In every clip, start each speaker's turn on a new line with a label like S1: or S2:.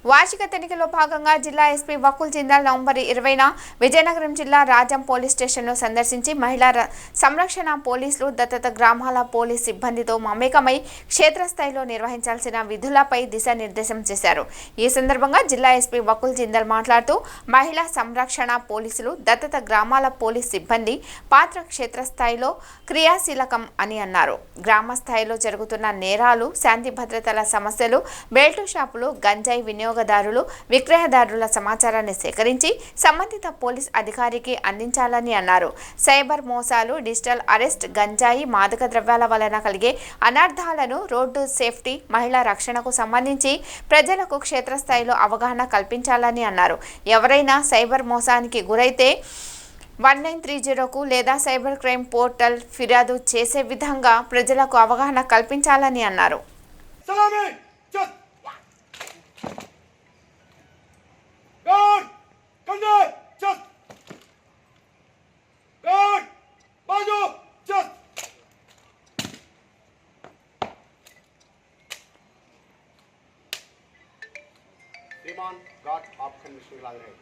S1: వార్షిక తనిఖీలో భాగంగా జిల్లా ఎస్పీ వకుల్ జిందాల్ నవంబర్ 20న విజయనగరం జిల్లా రాజం పోలీస్ స్టేషన్ను సందర్శించి మహిళా సంరక్షణ పోలీసులు దత్తత గ్రామాల పోలీస్ సిబ్బందితో మమేకమై క్షేత్రస్థాయిలో నిర్వహించాల్సిన విధులపై దిశానిర్దేశం చేశారు. ఈ సందర్భంగా జిల్లా ఎస్పీ వకుల్ జిందాల్ మాట్లాడుతూ మహిళా సంరక్షణ పోలీసులు దత్తత గ్రామాల పోలీస్ సిబ్బంది పాత్ర క్షేత్రస్థాయిలో క్రియాశీలకం అని అన్నారు. గ్రామ స్థాయిలో జరుగుతున్న నేరాలు, శాంతి భద్రతల సమస్యలు, బెల్టు షాపులు, గంజాయి వినియోగదారులు, విక్రయదారుల సమాచారాన్ని సేకరించి సంబంధిత పోలీస్ అధికారికి అందించాలని అన్నారు. సైబర్ మోసాలు, డిజిటల్ అరెస్ట్, గంజాయి, మాదక ద్రవ్యాల వలన కలిగే అనర్థాలను, రోడ్డు సేఫ్టీ, మహిళా రక్షణకు సంబంధించి ప్రజలకు క్షేత్రస్థాయిలో అవగాహన కల్పించాలని అన్నారు. ఎవరైనా సైబర్ మోసానికి గురైతే 1930కు లేదా సైబర్ క్రైమ్ పోర్టల్ ఫిర్యాదు చేసే విధంగా ప్రజలకు అవగాహన కల్పించాలని అన్నారు.
S2: श्रीमान घाट ऑप्शन मिशन लग रहे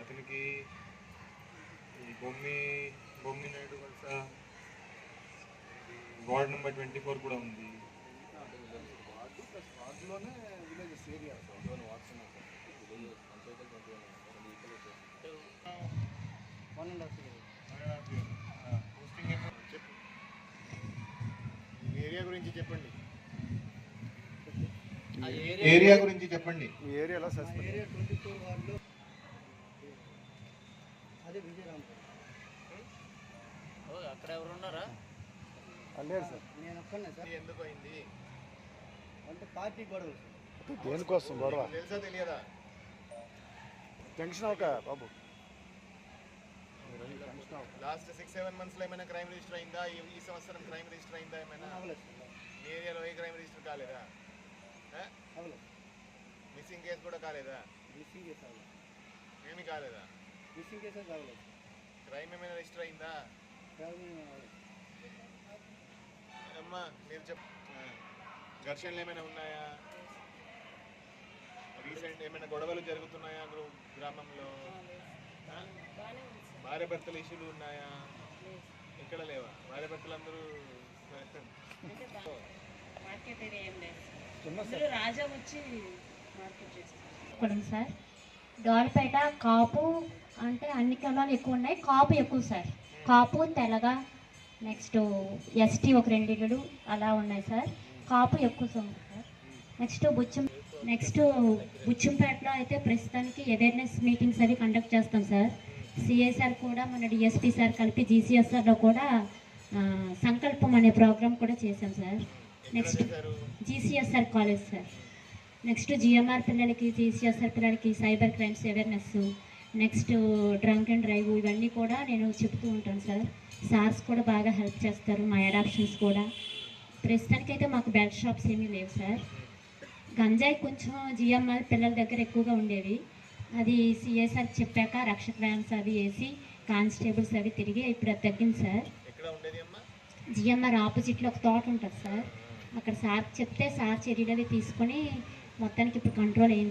S3: అతనికి బొమ్మి నాయుడు వలస వార్డ్ నెంబర్ 24 కూడా ఉంది.
S2: ఏరియా గురించి చెప్పండి.
S3: ఏరియా గురించి చెప్పండి.
S2: మీ ఏరియాలో
S4: అక్కడ ఎవరు ఉన్నారా?
S2: లేరు సార్.
S4: నేను ఒక్కనే సార్.
S2: ఎందుకు అయింది
S4: అంటే పార్టీ గొడవ.
S2: దేనికోసం గొడవ
S3: తెలుసా తెలియదా?
S2: టెన్షన్ అవక బాబు.
S3: లాస్ట్ 6-7 మంత్స్లో ఏమైనా క్రైమ్ రిజిస్టర్ అయిందా? ఈ సంవత్సరం క్రైమ్ రిజిస్టర్ అయిందా? ఏమైనా మీ ఏరియాలో ఏ క్రైమ్ రిజిస్టర్ కాలేదా? మిస్సింగ్ కేసు కూడా కాలేదా?
S4: మిస్సింగ్ కేసు అవ్వలేదు.
S3: ఏమీ కాలేదా?
S4: మిస్సింగ్ కేసు అవ్వలేదు.
S3: క్రైమ్ ఏమైనా రిజిస్టర్ అయిందా? అమ్మా మీరు ఘర్షణలు ఏమైనా ఉన్నాయా? రీసెంట్ ఏమైనా గొడవలు జరుగుతున్నాయా గ్రామంలో? భార్య భర్తల ఇష్యూలు ఉన్నాయా? ఎక్కడ లేవా? భార్య భర్తలు అందరూ
S5: సార్ దోరపేట కాపు అంటే అన్ని కులాలు ఎక్కువ ఉన్నాయి. కాపు ఎక్కువ సార్. కాపు, తెలగ, నెక్స్ట్ ఎస్టీ ఒక 2 ఇళ్ళు అలా ఉన్నాయి సార్. కాపు ఎక్కువ సార్. నెక్స్ట్ బుచ్చంపేటలో అయితే ప్రస్తుతానికి అవేర్నెస్ మీటింగ్స్ అవి కండక్ట్ చేస్తాం సార్. సిఎస్ఆర్ కూడా మన డిఎస్పీ సార్ కలిపి జీసీఎస్ఆర్లో కూడా సంకల్పం అనే ప్రోగ్రామ్ కూడా చేశాం sir. Next జీసీఎస్ఆర్ college sir. Next GMR పిల్లలకి, జీసీఎస్ఆర్ పిల్లలకి cyber crimes awareness, next drunk and drive ఇవన్నీ కూడా నేను చెప్తూ ఉంటాను సార్. సార్స్ కూడా బాగా హెల్ప్ చేస్తారు. మా అడాప్షన్స్ కూడా ప్రస్తుతానికైతే మాకు బెల్ట్ షాప్స్ ఏమీ లేవు సార్. గంజాయి కొంచెం జిఎంఆర్ పిల్లల దగ్గర ఎక్కువగా ఉండేవి. అది సిఎస్ఆర్ చెప్పాక రక్షక వ్యాన్స్ అవి వేసి కానిస్టేబుల్స్ అవి తిరిగి ఇప్పుడు అది తగ్గింది సార్. జిఎంఆర్ ఆపోజిట్లో ఒక తోట ఉంటుంది సార్. అక్కడ సార్ చెప్తే సార్ చర్యలు అవి తీసుకొని మొత్తానికి ఇప్పుడు కంట్రోల్ అయింది.